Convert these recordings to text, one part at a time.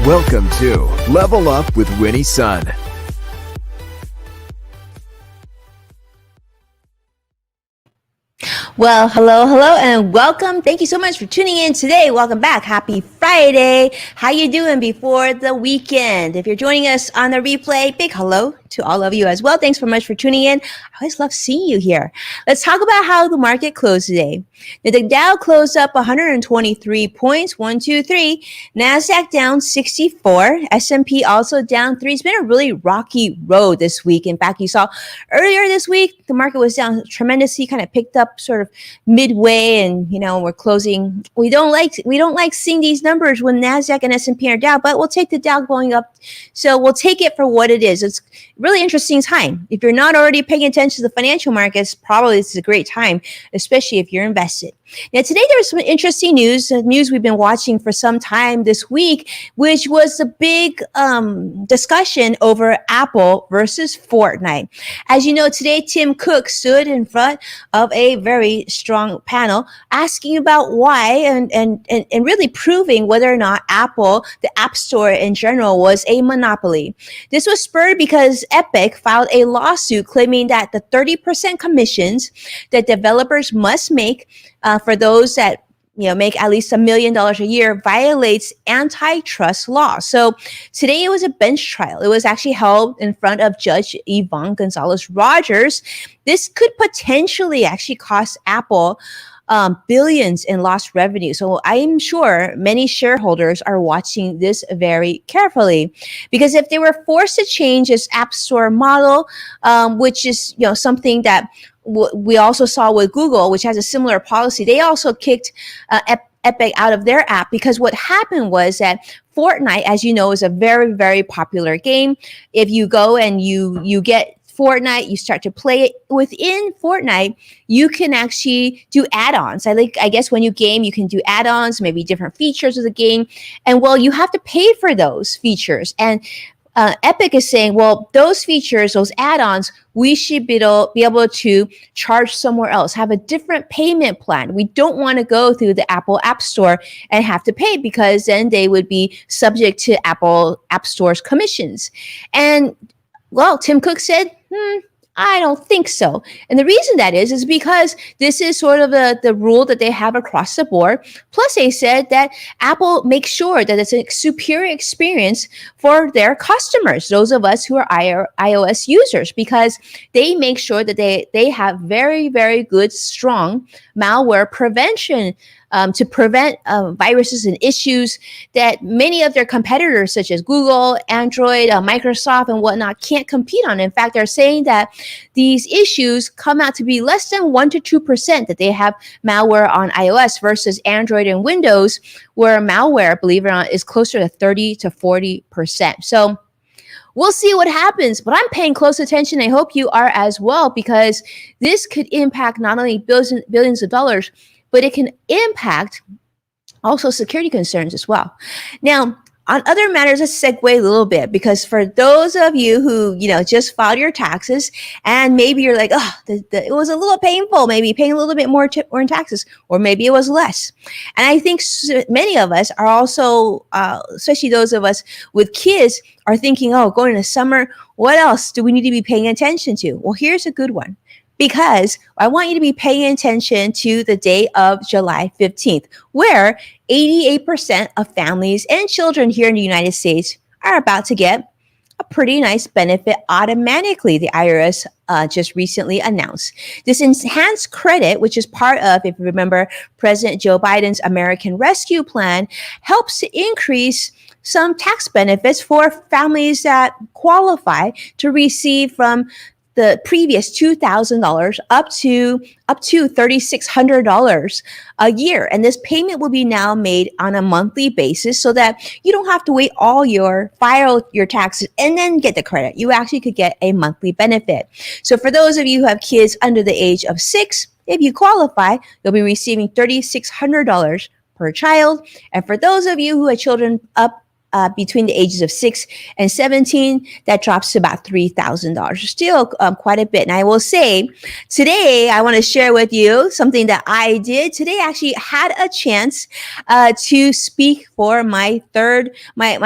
Welcome to Level Up with Winnie Sun. Well, hello, and welcome. Thank you so much for tuning in today. Welcome back. Happy Friday. How you doing before the weekend? If you're joining us on the replay, big hello to all of you as well. Thanks so much for tuning in. I always love seeing you here. Let's talk about how the market closed today. Now, the Dow closed up 123 points, 123. NASDAQ down 64. S&P also down 3. It's been a really rocky road this week. In fact, you saw earlier this week, the market was down tremendously, kind of picked up sort of midway, and we're closing. We don't like seeing these numbers when NASDAQ and S&P are down, but we'll take the Dow going up. So we'll take it for what it is. It's really interesting time. If you're not already paying attention to the financial markets, probably this is a great time, especially if you're invested. Now, today there's some interesting news we've been watching for some time this week, which was a big discussion over Apple versus Fortnite. As you know, today Tim Cook stood in front of a very strong panel asking about why and really proving whether or not Apple, the App Store in general, was a monopoly. This was spurred because Epic filed a lawsuit claiming that the 30% commissions that developers must make for those that make at least $1 million a year violates antitrust law. So today it was a bench trial. It was actually held in front of Judge Yvonne Gonzalez-Rogers. This could potentially actually cost Apple billions in lost revenue. So I'm sure many shareholders are watching this very carefully, because if they were forced to change its App Store model, which is something that we also saw with Google, which has a similar policy, they also kicked Epic out of their app, because what happened was that Fortnite, as you know, is a very, very popular game. If you go and you get Fortnite, you start to play it within Fortnite, you can actually do add-ons. I guess when you game, you can do add-ons, maybe different features of the game. And well, you have to pay for those features. And Epic is saying, well, those features, those add-ons, we should be able to charge somewhere else, have a different payment plan. We don't want to go through the Apple App Store and have to pay, because then they would be subject to Apple App Store's commissions. And well, Tim Cook said, I don't think so. And the reason that is because this is sort of the rule that they have across the board. Plus, they said that Apple makes sure that it's a superior experience for their customers, those of us who are iOS users, because they make sure that they have very, very good, strong malware prevention to prevent viruses and issues that many of their competitors, such as Google, Android, Microsoft, and whatnot, can't compete on. In fact, they're saying that these issues come out to be less than 1% to 2% that they have malware on iOS versus Android and Windows, where malware, believe it or not, is closer to 30 to 40%. So we'll see what happens, but I'm paying close attention. I hope you are as well, because this could impact not only billions of dollars, but it can impact also security concerns as well. Now, on other matters, let's segue a little bit, because for those of you who, just filed your taxes, and maybe you're like, it was a little painful, maybe paying a little bit more in taxes, or maybe it was less. And I think many of us are also, especially those of us with kids, are thinking, going into summer, what else do we need to be paying attention to? Well, here's a good one, because I want you to be paying attention to the day of July 15th, where 88% of families and children here in the United States are about to get a pretty nice benefit automatically, the IRS just recently announced. This enhanced credit, which is part of, if you remember, President Joe Biden's American Rescue Plan, helps to increase some tax benefits for families that qualify to receive from the previous $2,000 up to $3,600 a year. And this payment will be now made on a monthly basis, so that you don't have to file your taxes and then get the credit. You actually could get a monthly benefit. So for those of you who have kids under the age of 6, if you qualify, you'll be receiving $3,600 per child. And for those of you who have children up between the ages of 6 and 17, that drops to about $3,000. Still quite a bit. And I will say, today I want to share with you something that I did. Today I actually had a chance to speak for my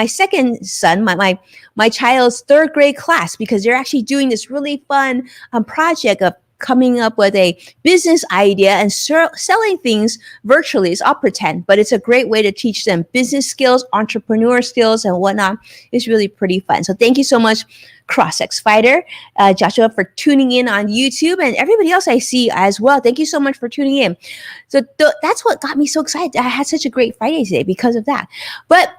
second son, my child's third grade class, because they're actually doing this really fun project of coming up with a business idea and selling things virtually. It's all pretend, but it's a great way to teach them business skills, entrepreneur skills, and whatnot. It's really pretty fun. So thank you so much, CrossX Fighter, Joshua, for tuning in on YouTube, and everybody else I see as well. Thank you so much for tuning in. So that's what got me so excited. I had such a great Friday today because of that. But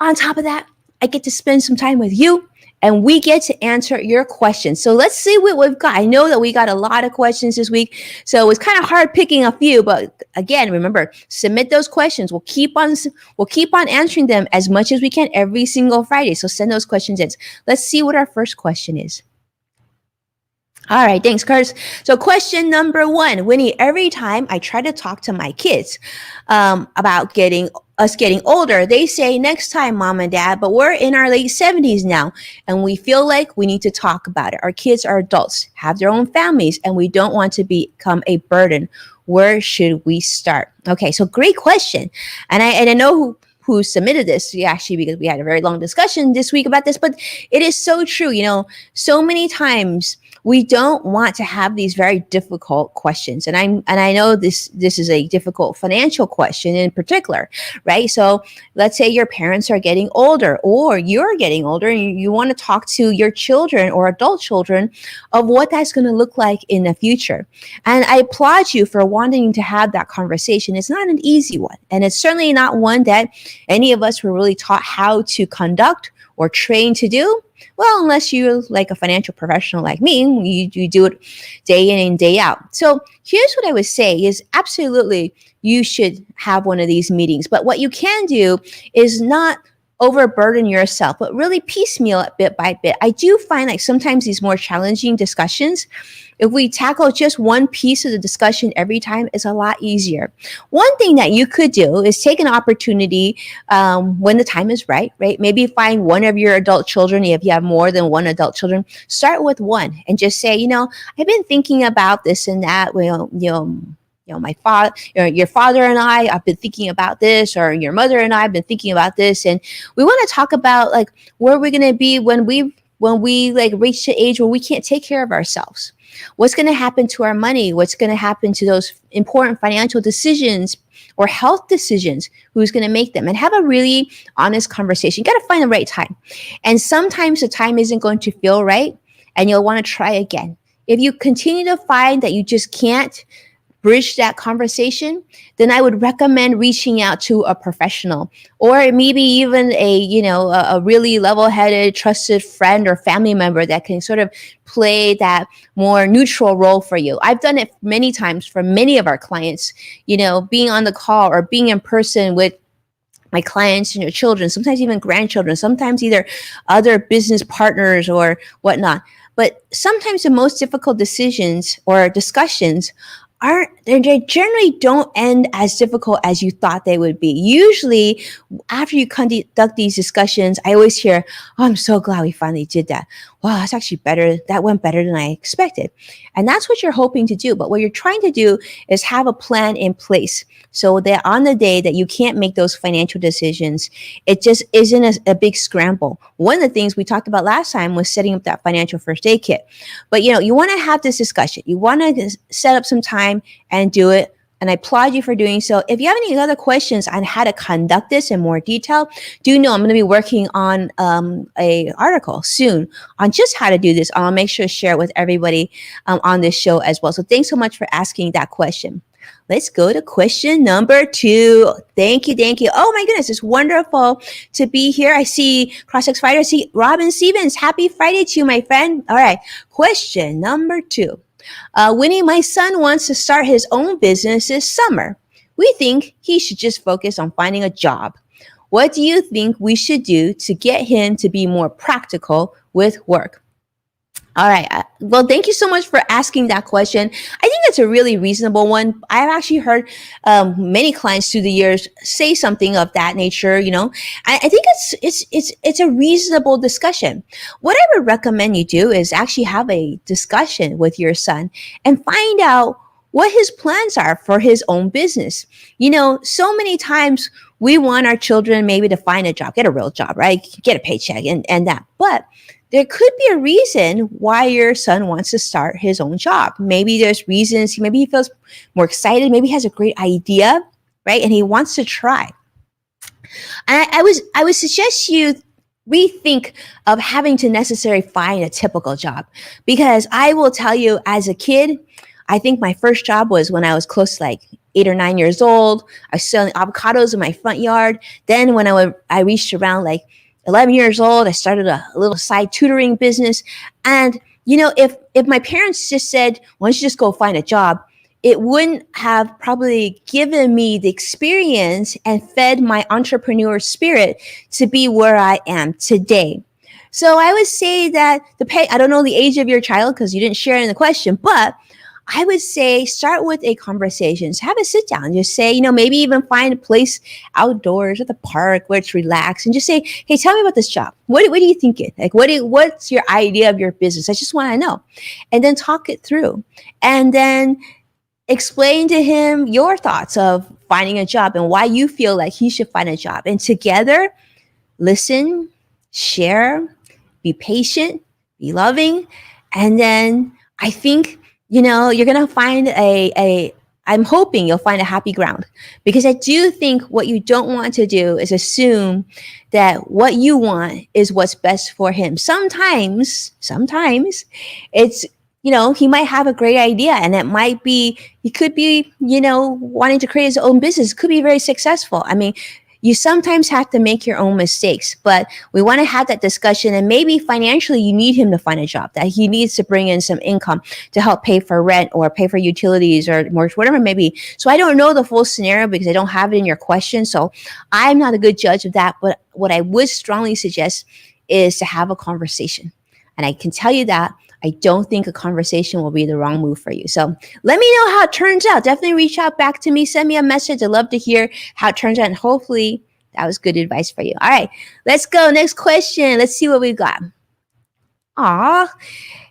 on top of that, I get to spend some time with you, and we get to answer your questions. So let's see what we've got. I know that we got a lot of questions this week, so it was kind of hard picking a few. But again, remember, submit those questions. We'll keep on answering them as much as we can every single Friday. So send those questions in. Let's see what our first question is. All right, thanks, Curtis. So question number 1, Winnie, every time I try to talk to my kids about getting older, they say next time, mom and dad, but we're in our late 70s now, and we feel like we need to talk about it. Our kids are adults, have their own families, and we don't want to become a burden. Where should we start? Okay, so great question. And I know who submitted this, actually, because we had a very long discussion this week about this, but it is so true. So many times we don't want to have these very difficult questions. And I know this is a difficult financial question in particular, right? So let's say your parents are getting older, or you're getting older, and you want to talk to your children or adult children of what that's going to look like in the future. And I applaud you for wanting to have that conversation. It's not an easy one. And it's certainly not one that any of us were really taught how to conduct or train to do. Well, unless you're like a financial professional like me, you do it day in and day out. So here's what I would say is absolutely you should have one of these meetings. But what you can do is not overburden yourself, but really piecemeal it bit by bit. I do find like sometimes these more challenging discussions, if we tackle just one piece of the discussion every time, it's a lot easier. One thing that you could do is take an opportunity when the time is right? Maybe find one of your adult children. If you have more than one adult children, start with one and just say, I've been thinking about this and that. My father, your father and I have been thinking about this, or your mother and I have been thinking about this, and we want to talk about like where we're going to be when we like reach the age where we can't take care of ourselves. What's going to happen to our money? What's going to happen to those important financial decisions or health decisions? Who's going to make them? And have a really honest conversation. You got to find the right time. And sometimes the time isn't going to feel right, and you'll want to try again. If you continue to find that you just can't bridge that conversation, then I would recommend reaching out to a professional, or maybe even a really level-headed, trusted friend or family member that can sort of play that more neutral role for you. I've done it many times for many of our clients, being on the call or being in person with my clients and your children, sometimes even grandchildren, sometimes either other business partners or whatnot. But sometimes the most difficult decisions or discussions they generally don't end as difficult as you thought they would be. Usually, after you conduct these discussions, I always hear, "Oh, I'm so glad we finally did that. Wow, that's actually better. That went better than I expected." And that's what you're hoping to do. But what you're trying to do is have a plan in place so that on the day that you can't make those financial decisions, it just isn't a big scramble. One of the things we talked about last time was setting up that financial first aid kit. But you want to have this discussion. You want to set up some time and do it. And I applaud you for doing so. If you have any other questions on how to conduct this in more detail, do know I'm going to be working on a article soon on just how to do this. I'll make sure to share it with everybody on this show as well. So thanks so much for asking that question. Let's go to question number 2. Thank you. Oh my goodness, it's wonderful to be here. I see CrossX Fighter. I see Robin Stevens. Happy Friday to you, my friend. All right, question number 2. Winnie, my son wants to start his own business this summer. We think he should just focus on finding a job. What do you think we should do to get him to be more practical with work? All right. Well, thank you so much for asking that question. I think it's a really reasonable one. I've actually heard many clients through the years say something of that nature. I think it's a reasonable discussion. What I would recommend you do is actually have a discussion with your son and find out what his plans are for his own business. So many times we want our children maybe to find a job, get a real job, right? Get a paycheck and that. But there could be a reason why your son wants to start his own job. Maybe there's reasons, maybe he feels more excited, maybe he has a great idea, right? And he wants to try. And I would suggest you rethink of having to necessarily find a typical job. Because I will tell you, as a kid, I think my first job was when I was close to like 8 or 9 years old. I was selling avocados in my front yard. Then when I reached around like 11 years old, I started a little side tutoring business. And, if my parents just said, why don't you just go find a job? It wouldn't have probably given me the experience and fed my entrepreneur spirit to be where I am today. So I would say that I don't know the age of your child because you didn't share in the question, but I would say start with a conversation. So have a sit down. Just say, maybe even find a place outdoors at the park where it's relaxed and just say, hey, tell me about this job. What are you thinking? Like, what's your idea of your business? I just want to know. And then talk it through. And then explain to him your thoughts of finding a job and why you feel like he should find a job. And together, listen, share, be patient, be loving. And then I think you're going to find I'm hoping you'll find a happy ground, because I do think what you don't want to do is assume that what you want is what's best for him. Sometimes it's, he might have a great idea and it might be, he could be, wanting to create his own business, could be very successful. I mean, you sometimes have to make your own mistakes, but we want to have that discussion. And maybe financially, you need him to find a job, that he needs to bring in some income to help pay for rent or pay for utilities or mortgage, whatever it may be. So I don't know the full scenario because I don't have it in your question. So I'm not a good judge of that. But what I would strongly suggest is to have a conversation. And I can tell you that I don't think a conversation will be the wrong move for you. So let me know how it turns out. Definitely reach out back to me. Send me a message. I'd love to hear how it turns out. And hopefully that was good advice for you. All right, let's go. Next question. Let's see what we've got. Aw.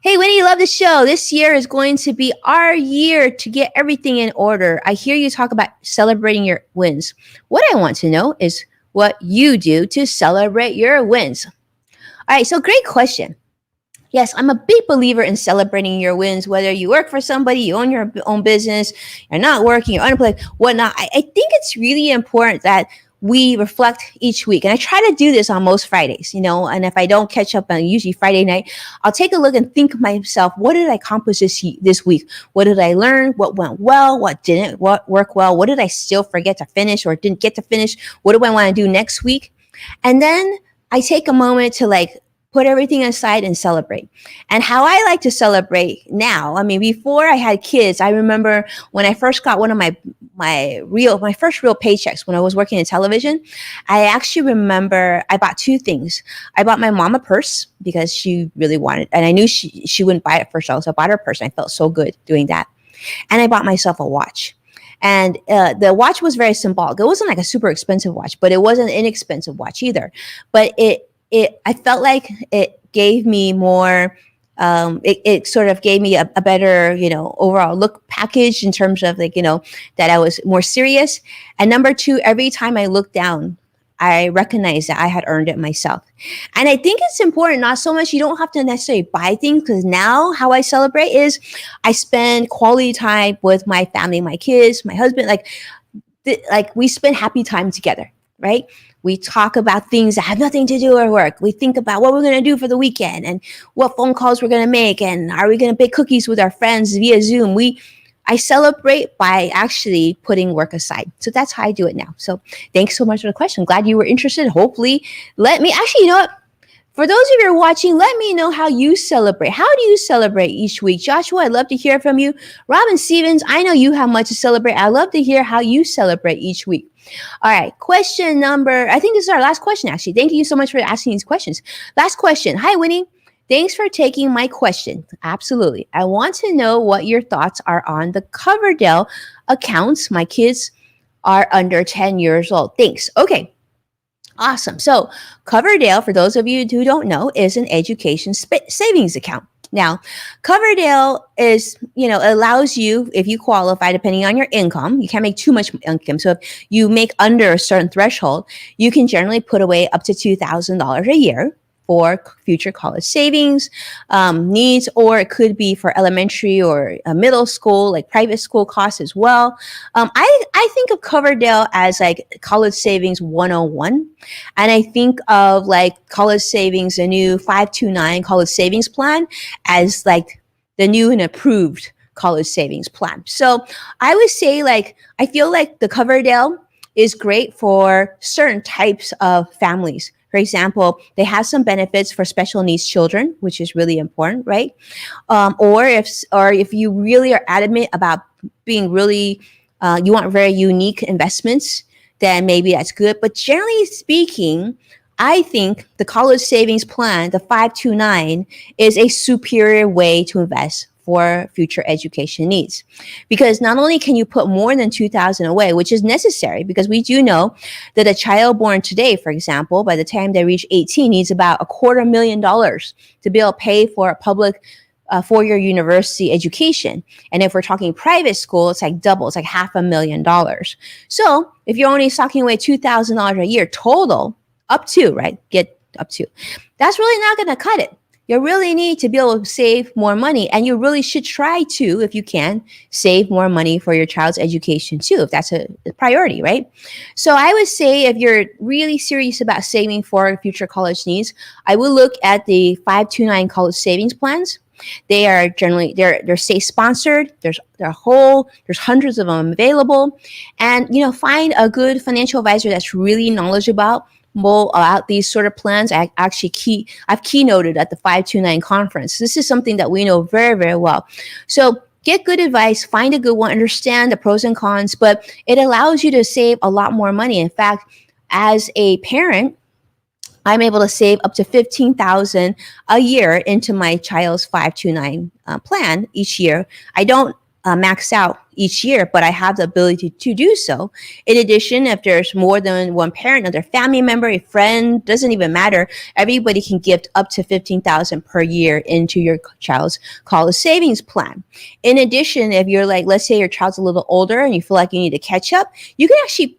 Hey, Winnie, love the show. This year is going to be our year to get everything in order. I hear you talk about celebrating your wins. What I want to know is what you do to celebrate your wins. All right, so great question. Yes, I'm a big believer in celebrating your wins, whether you work for somebody, you own your own business, you're not working, you're unemployed, whatnot. I think it's really important that we reflect each week. And I try to do this on most Fridays, and if I don't catch up on usually Friday night, I'll take a look and think to myself, what did I accomplish this week? What did I learn? What went well? What didn't work well? What did I still forget to finish or didn't get to finish? What do I want to do next week? And then I take a moment to put everything aside and celebrate. And how I like to celebrate now, before I had kids, I remember when I first got one of my first real paychecks when I was working in television, I actually remember I bought two things. I bought my mom a purse because she really wanted, and I knew she wouldn't buy it for herself, so I bought her a purse. And I felt so good doing that. And I bought myself a watch. And the watch was very symbolic. It wasn't like a super expensive watch, but it wasn't an inexpensive watch either. But I felt like it gave me more, it sort of gave me a better, overall look package in terms of that I was more serious. And number two, every time I looked down, I recognized that I had earned it myself. And I think it's important, not so much, you don't have to necessarily buy things, because now how I celebrate is I spend quality time with my family, my kids, my husband, we spend happy time together, right? We talk about things that have nothing to do with work. We think about what we're going to do for the weekend and what phone calls we're going to make. And are we going to bake cookies with our friends via Zoom? I celebrate by actually putting work aside. So that's how I do it now. So thanks so much for the question. Glad you were interested. Hopefully, you know what? For those of you who are watching, let me know how you celebrate. How do you celebrate each week? Joshua, I'd love to hear from you. Robin Stevens, I know you have much to celebrate. I'd love to hear how you celebrate each week. All right, I think this is our last question, actually. Thank you so much for asking these questions. Last question. Hi, Winnie. Thanks for taking my question. Absolutely. I want to know what your thoughts are on the Coverdell accounts. My kids are under 10 years old. Thanks. Okay. Awesome. So, Coverdell, for those of you who don't know, is an education savings account. Now, Coverdell is, allows you, if you qualify, depending on your income, you can't make too much income. So, if you make under a certain threshold, you can generally put away up to $2,000 a year for future college savings needs, or it could be for elementary or middle school, like private school costs as well. I think of Coverdell as like college savings 101. And I think of like college savings, a new 529 college savings plan, as like the new and approved college savings plan. So I would say, like, I feel like the Coverdell is great for certain types of families. For example, they have some benefits for special needs children, which is really important, right? Or if you really are adamant about being really, you want very unique investments, then maybe that's good. But generally speaking, I think the college savings plan, the 529, is a superior way to invest for future education needs, because not only can you put more than 2,000 away, which is necessary, because we do know that a child born today, for example, by the time they reach 18, needs about $250,000 to be able to pay for a public four-year university education. And if we're talking private school, it's like double, it's like $500,000. So if you're only stocking away $2,000 a year total, up to, right? Get up to. That's really not going to cut it. You really need to be able to save more money, and you really should try to, if you can, save more money for your child's education too, if that's a priority, right? So I would say, if you're really serious about saving for future college needs, I would look at the 529 college savings plans. They are generally they're state sponsored. There's hundreds of them available, and find a good financial advisor that's really knowledgeable about these sort of plans. I've keynoted at the 529 conference. This is something that we know very, very well. So get good advice, find a good one, understand the pros and cons, but it allows you to save a lot more money. In fact, as a parent, I'm able to save up to $15,000 a year into my child's 529 plan each year. I don't max out each year, but I have the ability to do so. In addition, if there's more than one parent, another family member, a friend, doesn't even matter, everybody can gift up to $15,000 per year into your child's college savings plan. In addition, if you're like, let's say your child's a little older and you feel like you need to catch up, you can actually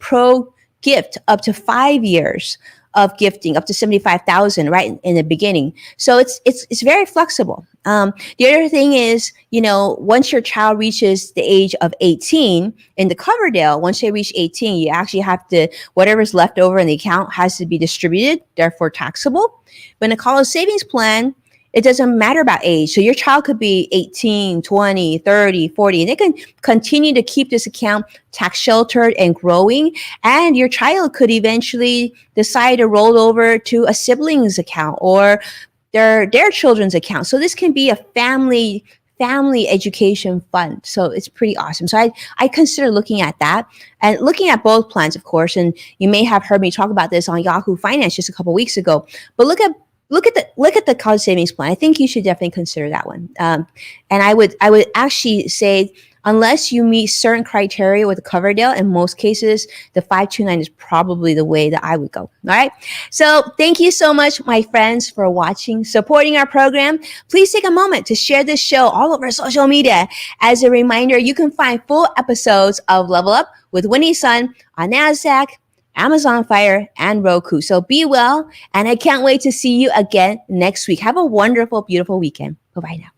gift up to 5 years of gifting, up to $75,000 right in the beginning. So it's very flexible. The other thing is, once your child reaches the age of 18 in the Coverdell, once they reach 18, you actually have to, whatever's left over in the account has to be distributed, therefore taxable. But in a college savings plan, it doesn't matter about age. So your child could be 18, 20, 30, 40, and they can continue to keep this account tax sheltered and growing. And your child could eventually decide to roll over to a sibling's account or their children's account. So this can be a family education fund. So it's pretty awesome. So I consider looking at that and looking at both plans, of course. And you may have heard me talk about this on Yahoo Finance just a couple weeks ago. But look at the college savings plan. I think you should definitely consider that one. And I would actually say, unless you meet certain criteria with the Coverdell, in most cases, the 529 is probably the way that I would go. All right. So thank you so much, my friends, for watching, supporting our program. Please take a moment to share this show all over social media. As a reminder, you can find full episodes of Level Up with Winnie Sun on NASDAQ, Amazon Fire, and Roku. So be well, and I can't wait to see you again next week. Have a wonderful, beautiful weekend. Bye-bye now.